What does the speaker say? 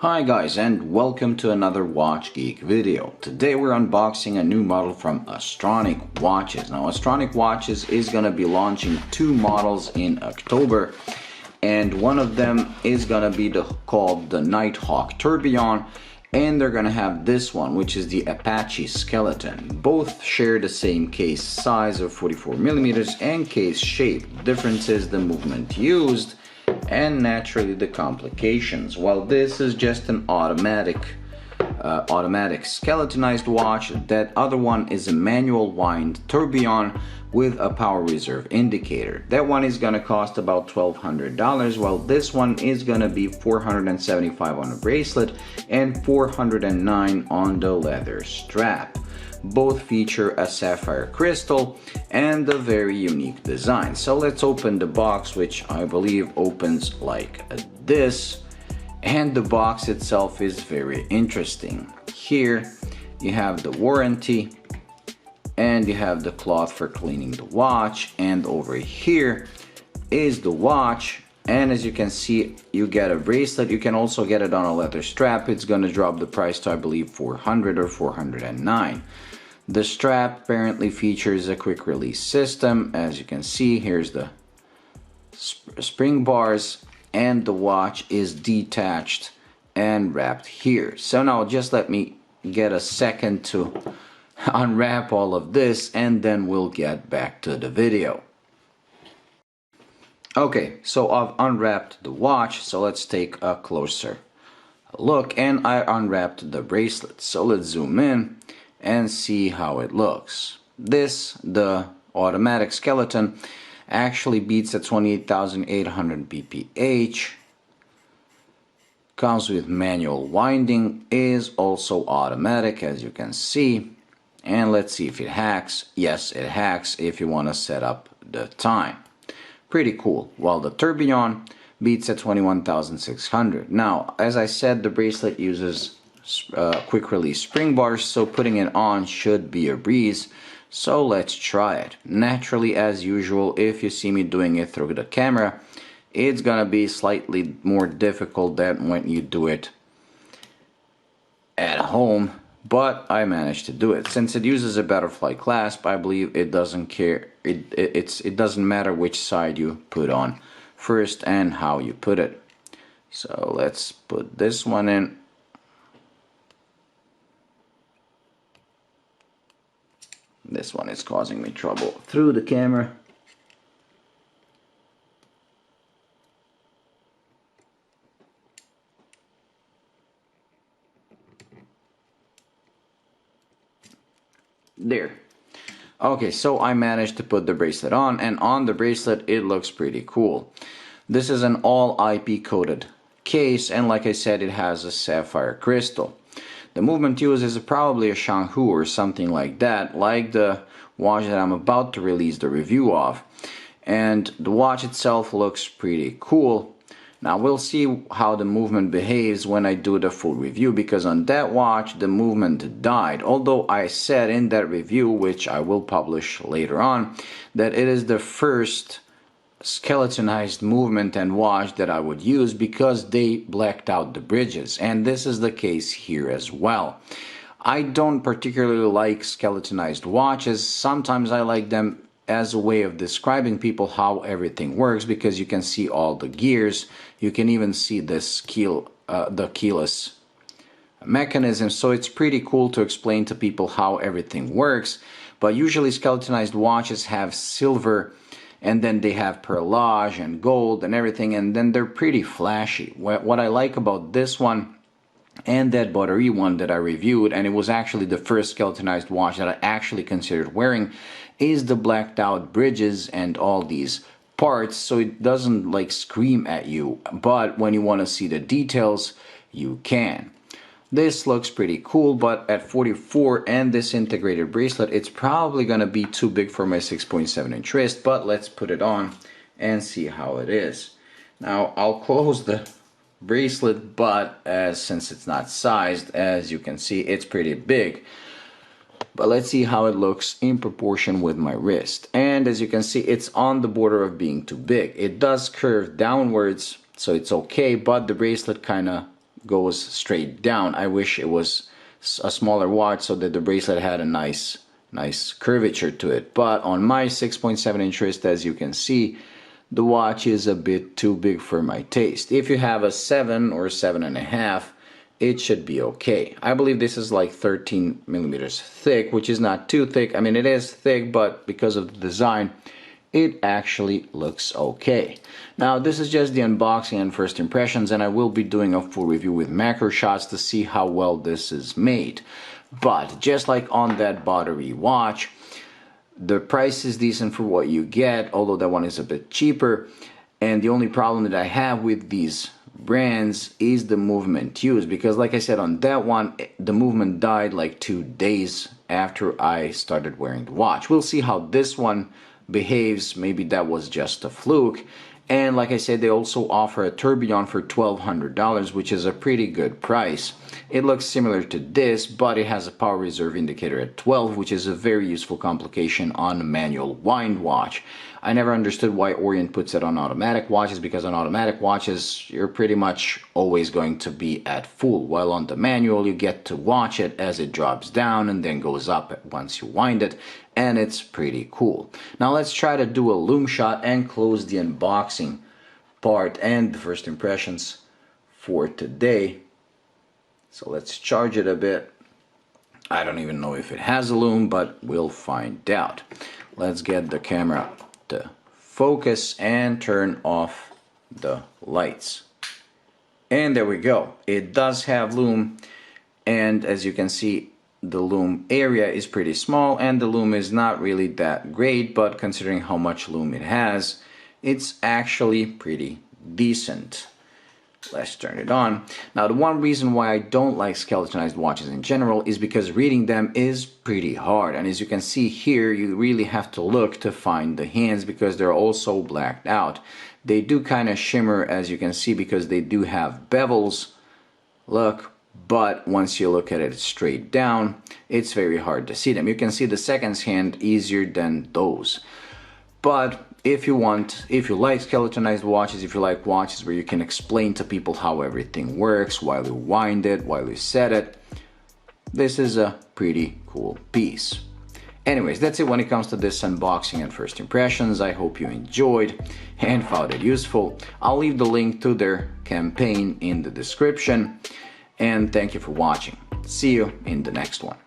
Hi guys, and welcome to another Watch Geek video. Today we're unboxing a new model from Astronic watches. Now Astronic watches is going to be launching two models in October, and one of them is going to be called the Nighthawk Tourbillon, and they're going to have this one, which is the Apache Skeleton. Both share the same case size of 44mm and case shape. The difference is the movement used and naturally the complications. While this is just an automatic skeletonized watch, that other one is a manual wind tourbillon with a power reserve indicator. That one is gonna cost about $1,200, while this one is gonna be $475 on the bracelet and $409 on the leather strap. Both feature a sapphire crystal and a very unique design. So let's open the box, which I believe opens like this, and the box itself is very interesting. Here you have the warranty and you have the cloth for cleaning the watch, and over here is the watch, and as you can see you get a bracelet. You can also get it on a leather strap. It's gonna drop the price to I believe $400 or $409. The strap apparently features a quick release system. As you can see, here's the spring bars, and the watch is detached and wrapped here. So now just let me get a second to unwrap all of this, and then we'll get back to the video. Okay, so I've unwrapped the watch, so let's take a closer look, and I unwrapped the bracelet. So let's zoom in and see how it looks. The automatic skeleton, actually beats at 28,800 BPH, comes with manual winding, is also automatic as you can see, and let's see if it hacks. Yes, it hacks if you want to set up the time. Pretty cool. While the tourbillon beats at 21,600. Now, as I said, the bracelet uses quick release spring bars, so putting it on should be a breeze. So let's try it. Naturally, as usual, if you see me doing it through the camera, it's gonna be slightly more difficult than when you do it at home, but I managed to do it. Since it uses a butterfly clasp, I believe it doesn't care. It doesn't matter which side you put on first and how you put it. So let's put this one in. This one is causing me trouble through the camera. There. Okay, so I managed to put the bracelet on, and on the bracelet it looks pretty cool. This is an all IP coated case, and like I said, it has a sapphire crystal. The movement used is probably a Shanghu or something like that, like the watch that I'm about to release the review of. And the watch itself looks pretty cool. Now we'll see how the movement behaves when I do the full review, because on that watch the movement died. Although I said in that review, which I will publish later on, that it is the first skeletonized movement and watch that I would use because they blacked out the bridges, and this is the case here as well. I don't particularly like skeletonized watches. Sometimes I like them as a way of describing people how everything works, because you can see all the gears, you can even see this the keyless mechanism, so it's pretty cool to explain to people how everything works. But usually skeletonized watches have silver, and then they have perlage and gold and everything, and then they're pretty flashy. What I like about this one and that Buttery one that I reviewed, and it was actually the first skeletonized watch that I actually considered wearing, is the blacked out bridges and all these parts, so it doesn't like scream at you, but when you want to see the details you can. This looks pretty cool, but at 44 and this integrated bracelet, it's probably gonna be too big for my 6.7-inch wrist, but let's put it on and see how it is. Now I'll close the bracelet, but since it's not sized, as you can see, it's pretty big. But let's see how it looks in proportion with my wrist. And as you can see, it's on the border of being too big. It does curve downwards, so it's okay, but the bracelet kind of goes straight down. I wish it was a smaller watch so that the bracelet had a nice curvature to it. But on my 6.7 inch wrist, as you can see, the watch is a bit too big for my taste. If you have a 7 or 7.5, it should be okay. I believe this is like 13 millimeters thick, which is not too thick. I mean, it is thick, but because of the design, it actually looks okay. Now, this is just the unboxing and first impressions, and I will be doing a full review with macro shots to see how well this is made. But just like on that Buttery watch, the price is decent for what you get, although that one is a bit cheaper. And the only problem that I have with these brands is the movement used, because like I said, on that one, the movement died like 2 days after I started wearing the watch. We'll see how this one behaves. Maybe that was just a fluke. And like I said, they also offer a tourbillon for $1,200, which is a pretty good price. It looks similar to this, but it has a power reserve indicator at 12, which is a very useful complication on a manual wind watch. I never understood why Orient puts it on automatic watches, because on automatic watches, you're pretty much always going to be at full, while on the manual, you get to watch it as it drops down and then goes up once you wind it, and it's pretty cool. Now let's try to do a loom shot and close the unboxing part and the first impressions for today. So let's charge it a bit. I don't even know if it has a loom, but we'll find out. Let's get the camera to focus and turn off the lights. And there we go. It does have loom, and as you can see, the loom area is pretty small, and the loom is not really that great, but considering how much loom it has, it's actually pretty decent. Let's turn it on. Now, the one reason why I don't like skeletonized watches in general is because reading them is pretty hard. And as you can see here, you really have to look to find the hands because they're also blacked out. They do kind of shimmer, as you can see, because they do have bevels. Look, but once you look at it straight down, it's very hard to see them. You can see the seconds hand easier than those. But if you like skeletonized watches, if you like watches where you can explain to people how everything works while you wind it, while you set it, this is a pretty cool piece. Anyways, that's it when it comes to this unboxing and first impressions. I hope you enjoyed and found it useful. I'll leave the link to their campaign in the description. And thank you for watching. See you in the next one.